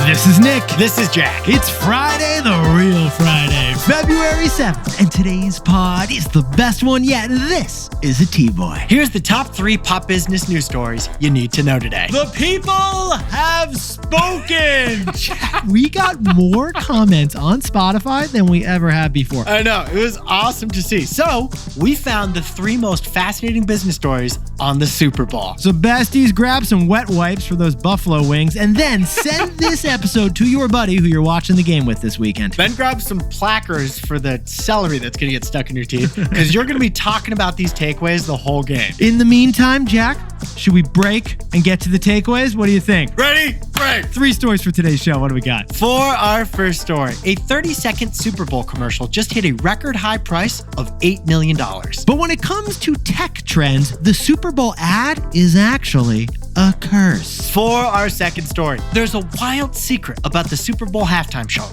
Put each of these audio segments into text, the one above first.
This is Nick. This is Jack. It's Friday, the real Friday, February 7th, and today's pod is the best one yet. This is a T-Boy. Here's the top 3 pop business news stories you need to know today. The people have spoken. We got more comments on Spotify than we ever have before. I know, it was awesome to see. So, we found the 3 most fascinating business stories on the Super Bowl. So besties, grab some wet wipes for those buffalo wings, and then send this episode to your buddy who you're watching the game with this weekend. Then grab some plackers for the celery that's going to get stuck in your teeth, because you're going to be talking about these takeaways the whole game. In the meantime, Jack, should we break and get to the takeaways? What do you think? Ready? Break! 3 stories for today's show. What do we got? For our first story, a 30-second Super Bowl commercial just hit a record high price of $8 million. But when it comes to tech trends, the Super Bowl ad is actually a curse. For our second story, there's a wild secret about the Super Bowl halftime show.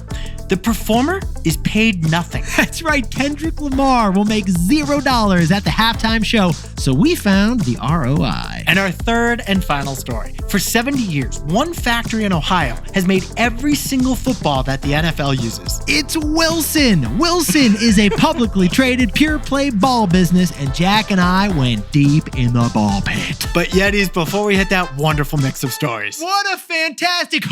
The performer is paid nothing. That's right, Kendrick Lamar will make $0 at the halftime show, so we found the ROI. And our third and final story. For 70 years, one factory in Ohio has made every single football that the NFL uses. It's Wilson. Wilson is a publicly traded pure play ball business, and Jack and I went deep in the ball pit. But Yetis, before we hit that wonderful mix of stories. What a fantastic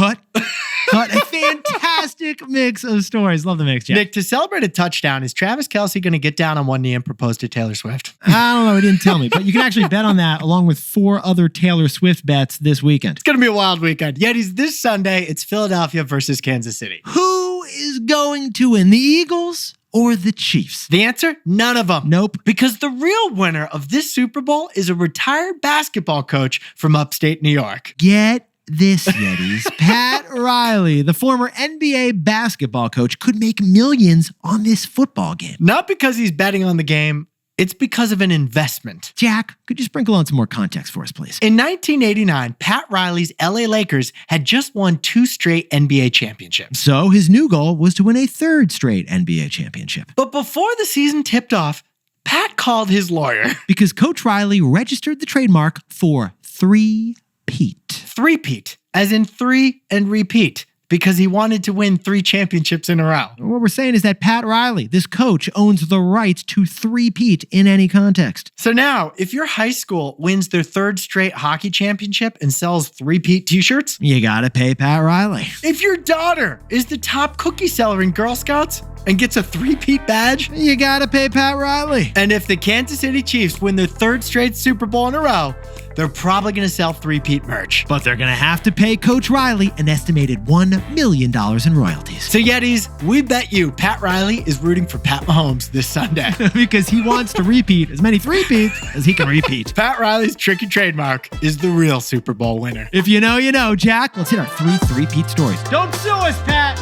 a fantastic mix of stories. Love the mix, Jack. Nick, to celebrate a touchdown, is Travis Kelce going to get down on one knee and propose to Taylor Swift? I don't know. He didn't tell me, but you can actually bet on that along with 4 other Taylor Swift bets this weekend. It's going to be a wild weekend. Yetis, this Sunday, it's Philadelphia versus Kansas City. Who is going to win, the Eagles or the Chiefs? The answer? None of them. Nope. Because the real winner of this Super Bowl is a retired basketball coach from upstate New York. Get this, Yetis. Pat Riley, the former NBA basketball coach, could make millions on this football game. Not because he's betting on the game, it's because of an investment. Jack, could you sprinkle on some more context for us, please? In 1989, Pat Riley's LA Lakers had just won 2 straight NBA championships. So his new goal was to win a 3rd straight NBA championship. But before the season tipped off, Pat called his lawyer. Because Coach Riley registered the trademark for Three-peat. Three-peat, as in 3 and repeat, because he wanted to win 3 championships in a row. What we're saying is that Pat Riley, this coach, owns the rights to three-peat in any context. So now, if your high school wins their 3rd straight hockey championship and sells three-peat t-shirts, you gotta pay Pat Riley. If your daughter is the top cookie seller in Girl Scouts and gets a three-peat badge, you gotta pay Pat Riley. And if the Kansas City Chiefs win their 3rd straight Super Bowl in a row, they're probably going to sell three-peat merch. But they're going to have to pay Coach Riley an estimated $1 million in royalties. So Yetis, we bet you Pat Riley is rooting for Pat Mahomes this Sunday. Because he wants to repeat as many three-peats as he can repeat. Pat Riley's tricky trademark is the real Super Bowl winner. If you know, you know. Jack, let's hit our 3 three-peat stories. Don't sue us, Pat!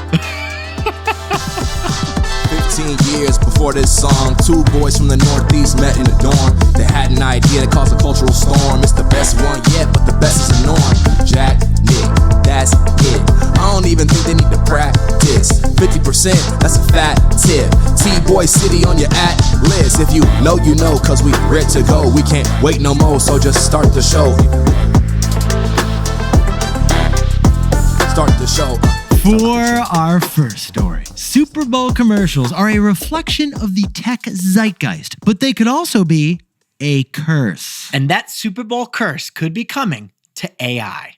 15 years before this song, 2 boys from the Northeast met in the dorm. They had an idea that caused a cultural storm. It's the best one yet, but the best is the norm. Jack, Nick, that's it. I don't even think they need to practice. 50%, that's a fat tip. T-Boy City on your at list. If you know, you know, cause we ready to go. We can't wait no more, so just start the show. Start the show. For our first story, Super Bowl commercials are a reflection of the tech zeitgeist, but they could also be a curse. And that Super Bowl curse could be coming to AI.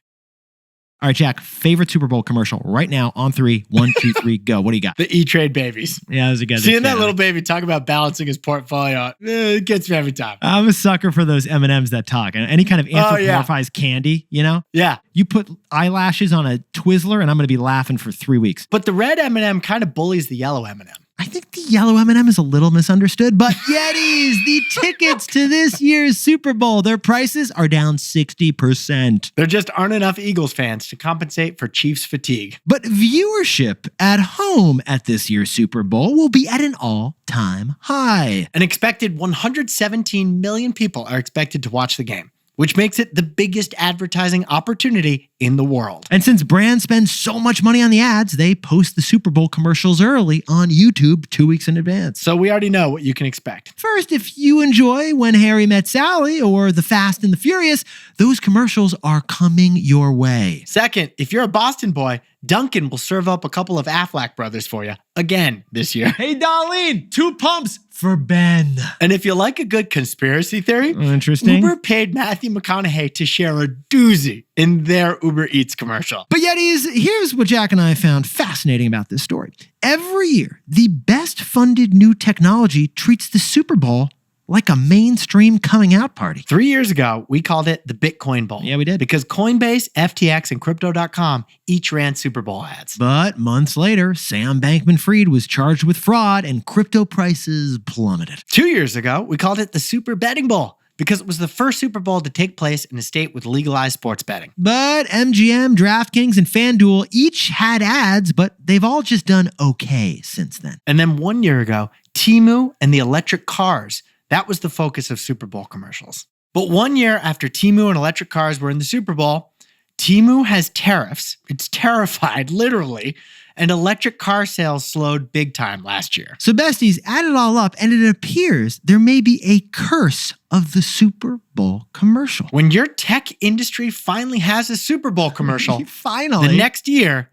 All right, Jack, favorite Super Bowl commercial right now on 3. 1, 2, 3, go. What do you got? The E-Trade babies. Yeah, that was a good. Seeing that little baby talk about balancing his portfolio, it gets me every time. I'm a sucker for those M&Ms that talk. And any kind of anthropomorphized candy, you know? Yeah. You put eyelashes on a Twizzler and I'm going to be laughing for 3 weeks. But the red M&M kind of bullies the yellow M&M. I think the yellow M&M is a little misunderstood, but Yetis, the tickets to this year's Super Bowl, their prices are down 60%. There just aren't enough Eagles fans to compensate for Chiefs fatigue. But viewership at home at this year's Super Bowl will be at an all-time high. An expected 117 million people are expected to watch the game, which makes it the biggest advertising opportunity in the world. And since brands spend so much money on the ads, they post the Super Bowl commercials early on YouTube 2 weeks in advance. So we already know what you can expect. First, if you enjoy When Harry Met Sally or The Fast and the Furious, those commercials are coming your way. Second, if you're a Boston boy, Duncan will serve up a couple of Aflac brothers for you again this year. Hey, Darlene, 2 pumps for Ben. And if you like a good conspiracy theory, Interesting. Uber paid Matthew McConaughey to share a doozy in their Uber Eats commercial. But here's what Jack and I found fascinating about this story. Every year, the best funded new technology treats the Super Bowl like a mainstream coming out party. 3 years ago, we called it the Bitcoin Bowl. Yeah, we did. Because Coinbase, FTX, and Crypto.com each ran Super Bowl ads. But months later, Sam Bankman-Fried was charged with fraud and crypto prices plummeted. 2 years ago, we called it the Super Betting Bowl because it was the first Super Bowl to take place in a state with legalized sports betting. But MGM, DraftKings, and FanDuel each had ads, but they've all just done okay since then. And then 1 year ago, Temu and the electric cars. That was the focus of Super Bowl commercials. But 1 year after Temu and electric cars were in the Super Bowl, Temu has tariffs. It's terrified, literally. And electric car sales slowed big time last year. So besties, add it all up, and it appears there may be a curse of the Super Bowl commercial. When your tech industry finally has a Super Bowl commercial, Finally. the next year,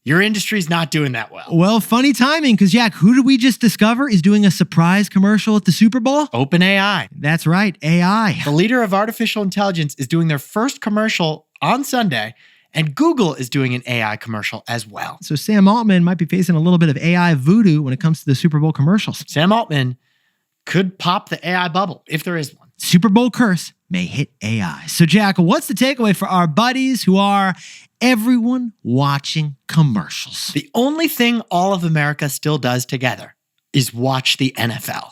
your industry's not doing that well. Well, funny timing, because Jack, who did we just discover is doing a surprise commercial at the Super Bowl? OpenAI. That's right, AI. The leader of artificial intelligence is doing their first commercial on Sunday, and Google is doing an AI commercial as well. So Sam Altman might be facing a little bit of AI voodoo when it comes to the Super Bowl commercials. Sam Altman could pop the AI bubble, if there is one. Super Bowl curse may hit AI. So Jack, what's the takeaway for our buddies who are everyone watching commercials? The only thing all of America still does together is watch the NFL.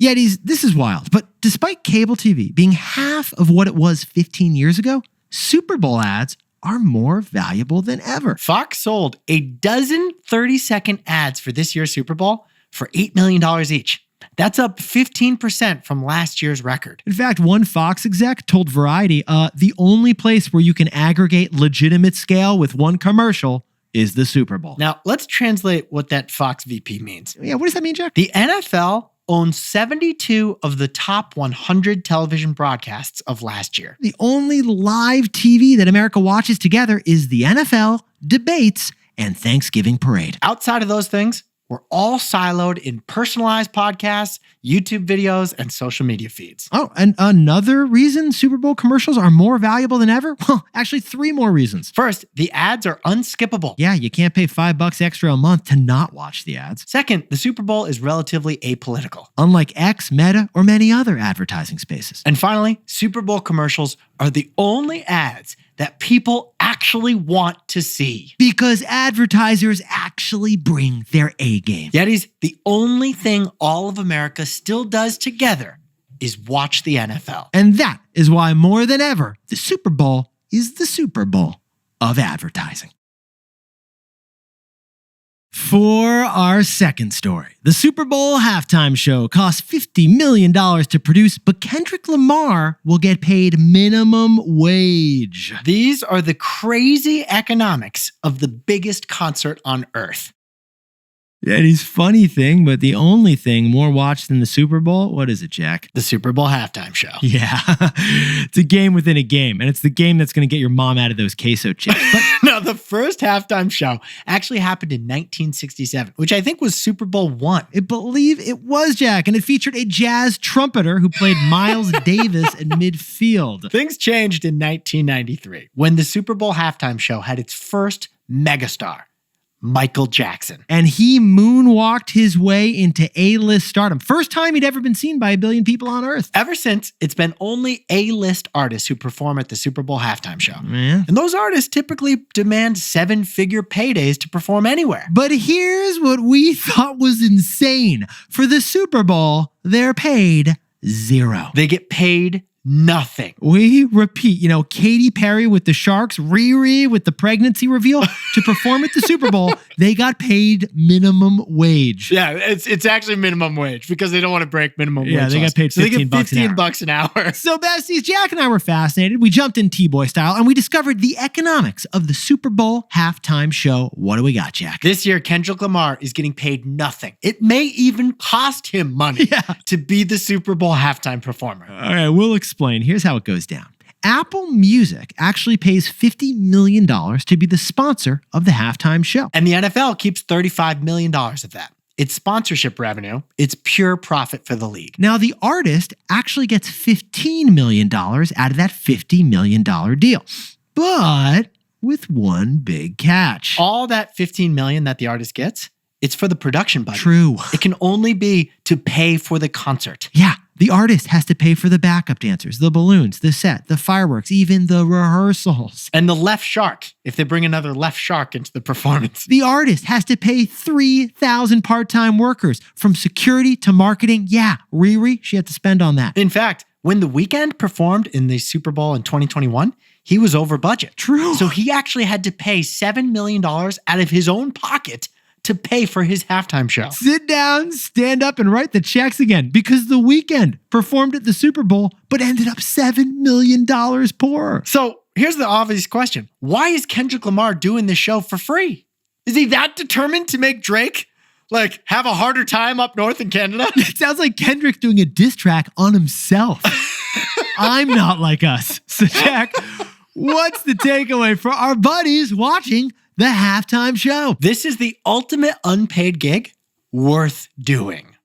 Yetis, this is wild, but despite cable TV being half of what it was 15 years ago, Super Bowl ads are more valuable than ever. Fox sold a dozen 30-second ads for this year's Super Bowl for $8 million each. That's up 15% from last year's record. In fact, one Fox exec told Variety, the only place where you can aggregate legitimate scale with one commercial is the Super Bowl. Now, let's translate what that Fox VP means. Yeah, what does that mean, Jack? The NFL owns 72 of the top 100 television broadcasts of last year. The only live TV that America watches together is the NFL, debates, and Thanksgiving parade. Outside of those things, we're all siloed in personalized podcasts, YouTube videos, and social media feeds. Oh, and another reason Super Bowl commercials are more valuable than ever? Well, actually 3 more reasons. First, the ads are unskippable. Yeah, you can't pay $5 extra a month to not watch the ads. Second, the Super Bowl is relatively apolitical. Unlike X, Meta, or many other advertising spaces. And finally, Super Bowl commercials are the only ads that people actually want to see. Because advertisers actually bring their A game. Yetis, the only thing all of America still does together is watch the NFL. And that is why more than ever, the Super Bowl is the Super Bowl of advertising. For our second story, the Super Bowl halftime show cost $50 million to produce, but Kendrick Lamar will get paid minimum wage. These are the crazy economics of the biggest concert on earth. That is funny thing, but the only thing more watched than the Super Bowl, what is it, Jack? The Super Bowl halftime show. Yeah, it's a game within a game, and it's the game that's going to get your mom out of those queso chips. But no, the first halftime show actually happened in 1967, which I think was Super Bowl I. I believe it was, Jack, and it featured a jazz trumpeter who played Miles Davis in midfield. Things changed in 1993 when the Super Bowl halftime show had its first megastar, Michael Jackson. And he moonwalked his way into A-list stardom. First time he'd ever been seen by 1 billion people on Earth. Ever since, it's been only A-list artists who perform at the Super Bowl halftime show. Yeah. And those artists typically demand 7-figure paydays to perform anywhere. But here's what we thought was insane. For the Super Bowl, they're paid $0. They get paid nothing. We repeat, Katy Perry with the Sharks, Riri with the pregnancy reveal. To perform at the Super Bowl, they got paid minimum wage. Yeah, it's actually minimum wage because they don't want to break minimum wage. Yeah, they got paid $15 so they get $15 an hour. So besties, Jack and I were fascinated. We jumped in T-Boy style and we discovered the economics of the Super Bowl halftime show. What do we got, Jack? This year, Kendrick Lamar is getting paid nothing. It may even cost him money to be the Super Bowl halftime performer. All right, we'll explain. Here's how it goes down. Apple Music actually pays $50 million to be the sponsor of the halftime show. And the NFL keeps $35 million of that. It's sponsorship revenue. It's pure profit for the league. Now, the artist actually gets $15 million out of that $50 million deal, but with one big catch. All that $15 million that the artist gets, it's for the production budget. True. It can only be to pay for the concert. Yeah, the artist has to pay for the backup dancers, the balloons, the set, the fireworks, even the rehearsals. And the left shark, if they bring another left shark into the performance. The artist has to pay 3,000 part-time workers, from security to marketing. Yeah, Riri, she had to spend on that. In fact, when The Weeknd performed in the Super Bowl in 2021, he was over budget. True. So he actually had to pay $7 million out of his own pocket to pay for his halftime show. Sit down, stand up, and write the checks again, because The Weeknd performed at the Super Bowl but ended up $7 million poorer. So here's the obvious question. Why is Kendrick Lamar doing this show for free? Is he that determined to make Drake have a harder time up north in Canada? It sounds like Kendrick doing a diss track on himself. I'm not like us. So Jack, what's the takeaway for our buddies watching the halftime show? This is the ultimate unpaid gig worth doing.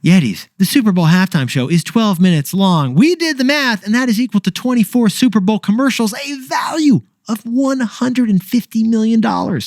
Yetis, the Super Bowl halftime show is 12 minutes long. We did the math, and that is equal to 24 Super Bowl commercials, a value of $150 million.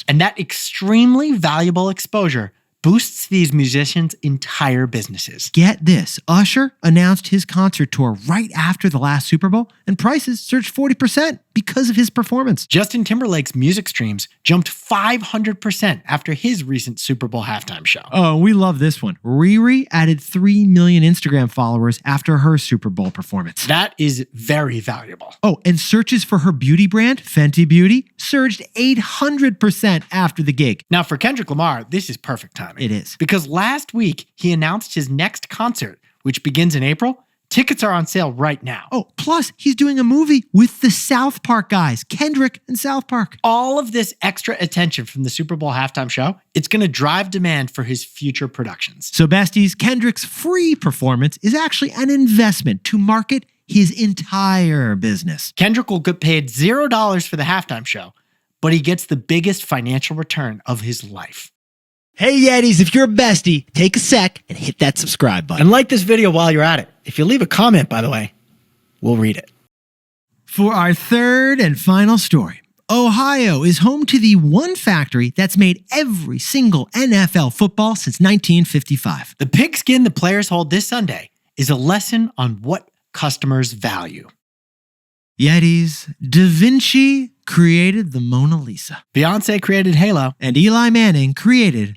And that extremely valuable exposure boosts these musicians' entire businesses. Get this, Usher announced his concert tour right after the last Super Bowl, and prices surged 40% because of his performance. Justin Timberlake's music streams jumped 500% after his recent Super Bowl halftime show. Oh, we love this one. Riri added 3 million Instagram followers after her Super Bowl performance. That is very valuable. Oh, and searches for her beauty brand, Fenty Beauty, surged 800% after the gig. Now, for Kendrick Lamar, this is perfect timing. It is. Because last week, he announced his next concert, which begins in April. Tickets are on sale right now. Oh, plus he's doing a movie with the South Park guys, Kendrick and South Park. All of this extra attention from the Super Bowl halftime show, it's going to drive demand for his future productions. So besties, Kendrick's free performance is actually an investment to market his entire business. Kendrick will get paid $0 for the halftime show, but he gets the biggest financial return of his life. Hey Yetis, if you're a bestie, take a sec and hit that subscribe button. And like this video while you're at it. If you leave a comment, by the way, we'll read it. For our third and final story, Ohio is home to the one factory that's made every single NFL football since 1955. The pigskin the players hold this Sunday is a lesson on what customers value. Yetis, Da Vinci created the Mona Lisa. Beyonce created Halo. And Eli Manning created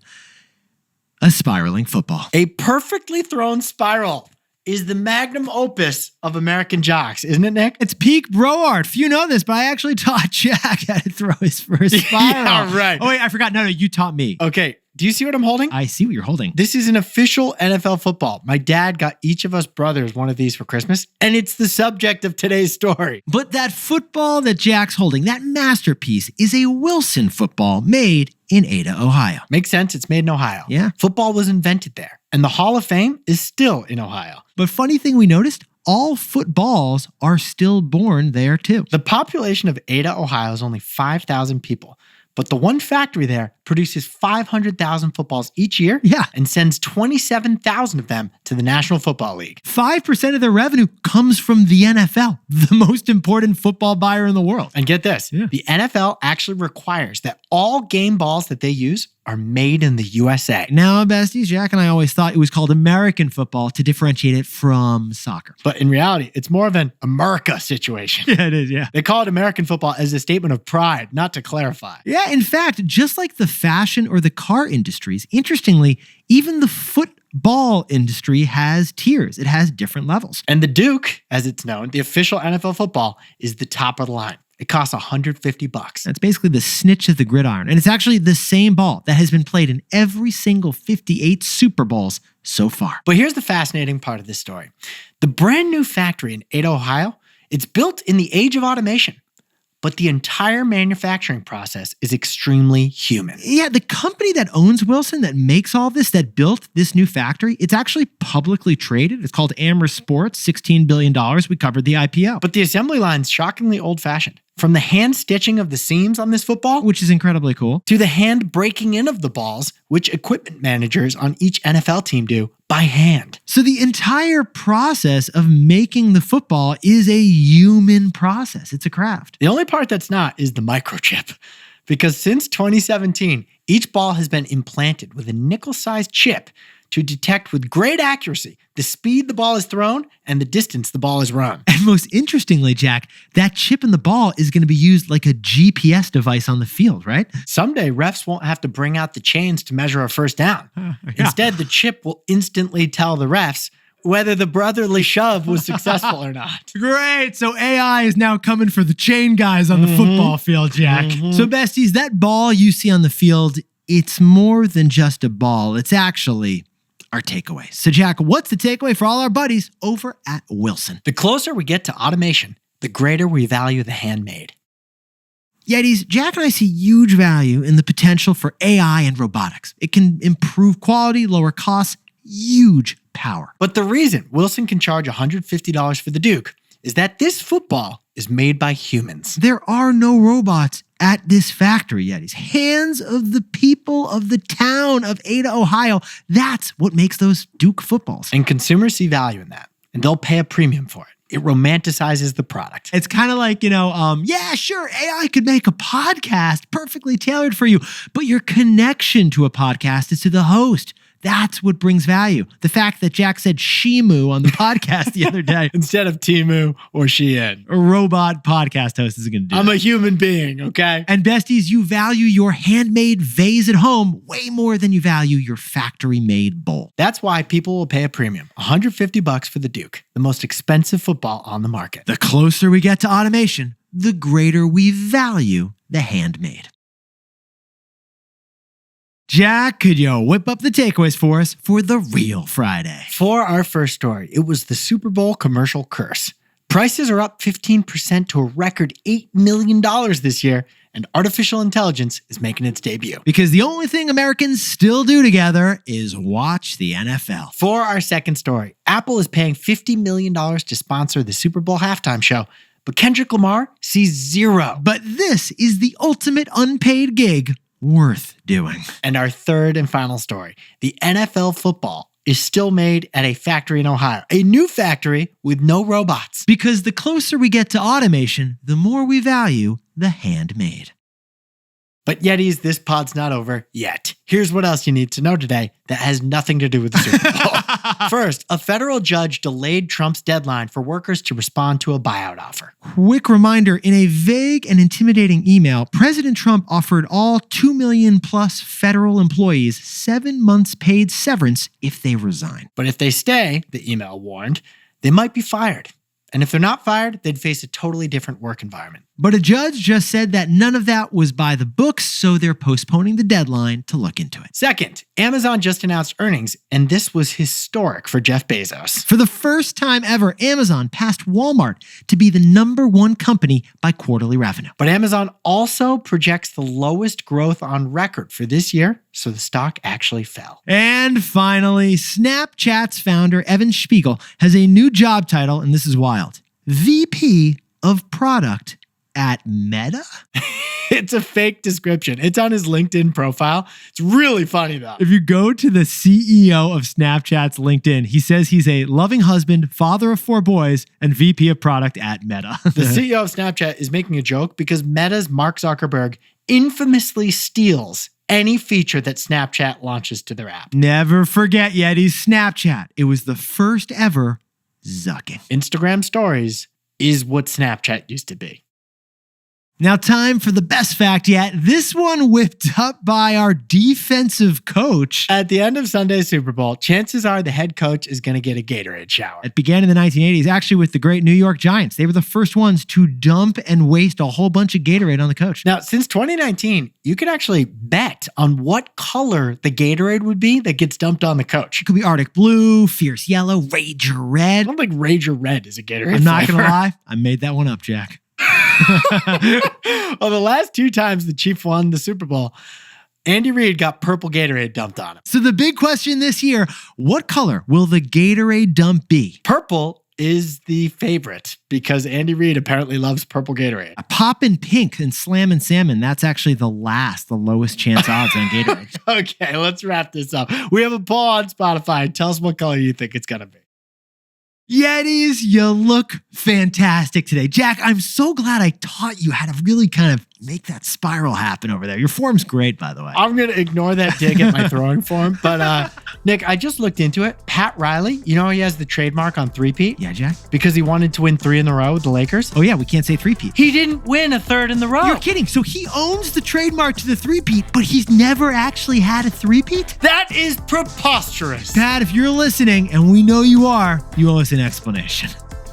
a spiraling football. A perfectly thrown spiral is the magnum opus of American jocks, isn't it, Nick? It's peak bro art. Few know this, but I actually taught Jack how to throw his first spiral. Yeah, right. Oh, wait, I forgot. No, you taught me. Okay, do you see what I'm holding? I see what you're holding. This is an official NFL football. My dad got each of us brothers one of these for Christmas, and it's the subject of today's story. But that football that Jack's holding, that masterpiece, is a Wilson football made in Ada, Ohio. Makes sense. It's made in Ohio. Yeah. Football was invented there, and the Hall of Fame is still in Ohio. But funny thing we noticed, all footballs are still born there too. The population of Ada, Ohio is only 5,000 people. But the one factory there produces 500,000 footballs each year, Yeah. and sends 27,000 of them to the National Football League. 5% of their revenue comes from the NFL, the most important football buyer in the world. And get this, Yeah. the NFL actually requires that all game balls that they use are made in the USA. Now, besties, Jack and I always thought it was called American football to differentiate it from soccer. But in reality, it's more of an America situation. Yeah, it is, yeah. They call it American football as a statement of pride, not to clarify. Yeah, in fact, just like the fashion or the car industries, interestingly, even the football industry has tiers. It has different levels. And the Duke, as it's known, the official NFL football, is the top of the line. It costs $150. That's basically the snitch of the gridiron. And it's actually the same ball that has been played in every single 58 Super Bowls so far. But here's the fascinating part of this story. The brand new factory in Ada, Ohio, it's built in the age of automation, but the entire manufacturing process is extremely human. Yeah, the company that owns Wilson, that makes all this, that built this new factory, it's actually publicly traded. It's called Amherst Sports, $16 billion. We covered the IPO. But the assembly line's shockingly old-fashioned. From the hand stitching of the seams on this football, which is incredibly cool, to the hand breaking in of the balls, which equipment managers on each NFL team do by hand. So the entire process of making the football is a human process. It's a craft. The only part that's not is the microchip. Because since 2017, each ball has been implanted with a nickel-sized chip to detect with great accuracy the speed the ball is thrown and the distance the ball is run. And most interestingly, Jack, that chip in the ball is going to be used like a GPS device on the field, right? Someday, refs won't have to bring out the chains to measure a first down. Instead, the chip will instantly tell the refs whether the brotherly shove was successful or not. Great. So AI is now coming for the chain guys on the football field, Jack. So besties, that ball you see on the field, it's more than just a ball. It's actually our takeaway. So Jack, what's the takeaway for all our buddies over at Wilson? The closer we get to automation, the greater we value the handmade. Yetis, Jack and I see huge value in the potential for AI and robotics. It can improve quality, lower costs, huge power. But the reason Wilson can charge $150 for the Duke is that this football is made by humans. There are no robots at this factory, Yetis. Hands of the people of the town of Ada, Ohio. That's what makes those Duke footballs. And consumers see value in that, and they'll pay a premium for it. It romanticizes the product. It's kind of like, yeah, sure, AI could make a podcast perfectly tailored for you, but your connection to a podcast is to the host. That's what brings value. The fact that Jack said Shimu on the podcast the other day instead of Timu or Shein. A robot podcast host isn't going to do I'm that. a human being, okay? And besties, you value your handmade vase at home way more than you value your factory-made bowl. That's why people will pay a premium, $150 for the Duke, the most expensive football on the market. The closer we get to automation, the greater we value the handmade. Jack, could you whip up the takeaways for us for the real Friday? For our first story, it was the Super Bowl commercial curse. Prices are up 15% to a record $8 million this year, and artificial intelligence is making its debut. Because the only thing Americans still do together is watch the NFL. For our second story, Apple is paying $50 million to sponsor the Super Bowl halftime show, but Kendrick Lamar sees zero. But this is the ultimate unpaid gig worth doing. And our third and final story, the NFL football is still made at a factory in Ohio, a new factory with no robots. Because the closer we get to automation, the more we value the handmade. But Yetis, this pod's not over yet. Here's what else you need to know today that has nothing to do with the Super Bowl. First, a federal judge delayed Trump's deadline for workers to respond to a buyout offer. Quick reminder, in a vague and intimidating email, President Trump offered all 2 million plus federal employees 7 months paid severance if they resign. But if they stay, the email warned, they might be fired. And if they're not fired, they'd face a totally different work environment. But a judge just said that none of that was by the books, so they're postponing the deadline to look into it. Second, Amazon just announced earnings, and this was historic for Jeff Bezos. For the first time ever, Amazon passed Walmart to be the #1 company by quarterly revenue. But Amazon also projects the lowest growth on record for this year, so the stock actually fell. And finally, Snapchat's founder, Evan Spiegel, has a new job title, and this is wild. VP of Product at Meta? It's a fake description. It's on his LinkedIn profile. It's really funny, though. If you go to the CEO of Snapchat's LinkedIn, he says he's a loving husband, father of 4 boys, and VP of Product at Meta. The CEO of Snapchat is making a joke because Meta's Mark Zuckerberg infamously steals any feature that Snapchat launches to their app. Never forget, Yetis, Snapchat. It was the first ever Zucking. Instagram stories is what Snapchat used to be. Now, time for the best fact yet. This one whipped up by our defensive coach. At the end of Sunday's Super Bowl, chances are the head coach is going to get a Gatorade shower. It began in the 1980s, actually with the great New York Giants. They were the first ones to dump and waste a whole bunch of Gatorade on the coach. Now, since 2019, you can actually bet on what color the Gatorade would be that gets dumped on the coach. It could be Arctic Blue, Fierce Yellow, Rager I Red. don't think Rager Red is a Gatorade I'm not going flavor. to lie. I made that one up, Jack. Well, the last 2 times the Chiefs won the Super Bowl, Andy Reid got purple Gatorade dumped on him. So the big question this year, what color will the Gatorade dump be? Purple is the favorite because Andy Reid apparently loves purple Gatorade. A poppin' pink and slammin' salmon. That's actually the lowest chance odds on Gatorade. Okay, let's wrap this up. We have a poll on Spotify. Tell us what color you think it's going to be. Yetis, you look fantastic today. Jack, I'm so glad I taught you how to really kind of make that spiral happen over there. Your form's great, by the way. I'm going to ignore that dig at my throwing form. But Nick, I just looked into it. Pat Riley, you know he has the trademark on three-peat? Yeah, Jack? Because he wanted to win 3 in a row with the Lakers. Oh, yeah, we can't say three-peat. He didn't win a 3rd in the row. You're kidding. So he owns the trademark to the three-peat, but he's never actually had a three-peat? That is preposterous. Pat, if you're listening, and we know you are, you owe us an explanation.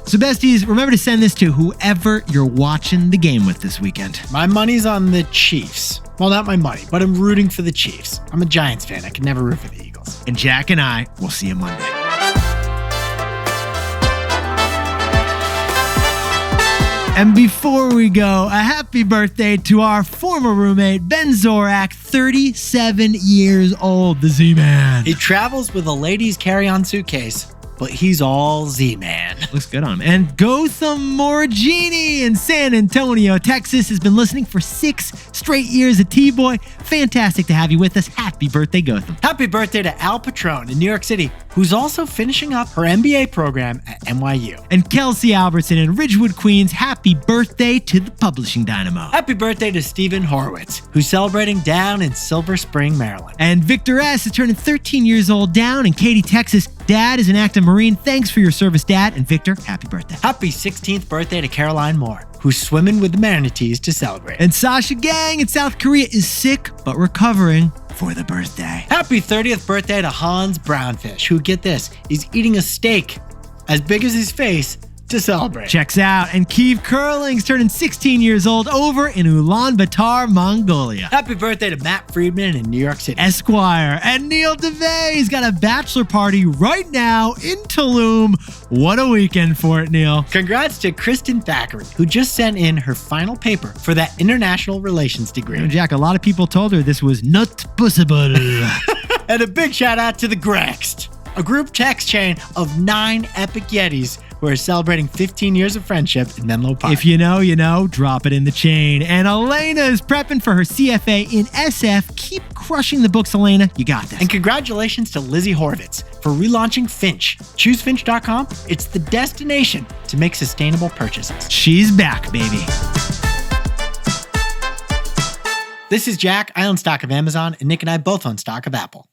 So besties, remember to send this to whoever you're watching the game with this weekend. My money's on the Chiefs. Well, not my money, but I'm rooting for the Chiefs. I'm a Giants fan. I can never root for the Eagles. And Jack and I will see you Monday. And before we go, a happy birthday to our former roommate, Ben Zorak, 37 years old, the Z-Man. He travels with a ladies' carry-on suitcase, but he's all Z-Man. Looks good on him. And Gotham Morgini in San Antonio, Texas, has been listening for 6 straight years at T-Boy. Fantastic to have you with us. Happy birthday, Gotham. Happy birthday to Al Patron in New York City, who's also finishing up her MBA program at NYU. And Kelsey Albertson in Ridgewood, Queens, happy birthday to the Publishing Dynamo. Happy birthday to Stephen Horowitz, who's celebrating down in Silver Spring, Maryland. And Victor S. is turning 13 years old down in Katy, Texas. Dad is an active Marine. Thanks for your service, Dad. And Victor, happy birthday. Happy 16th birthday to Caroline Moore, who's swimming with the manatees to celebrate. And Sasha Gang in South Korea is sick but recovering for the birthday. Happy 30th birthday to Hans Brownfish, who, get this, is eating a steak as big as his face to celebrate. Checks out. And Keeve Curling's turning 16 years old over in Ulaanbaatar, Mongolia. Happy birthday to Matt Friedman in New York City. Esquire. And Neil DeVay's got a bachelor party right now in Tulum. What a weekend for it, Neil. Congrats to Kristen Thackeray, who just sent in her final paper for that international relations degree. Jack, a lot of people told her this was not possible. And a big shout out to the Grext, a group text chain of 9 epic Yetis who are celebrating 15 years of friendship in Menlo Park. If you know, you know, drop it in the chain. And Elena is prepping for her CFA in SF. Keep crushing the books, Elena. You got this. And congratulations to Lizzie Horvitz for relaunching Finch. Choose Finch.com. It's the destination to make sustainable purchases. She's back, baby. This is Jack. I own stock of Amazon, and Nick and I both own stock of Apple.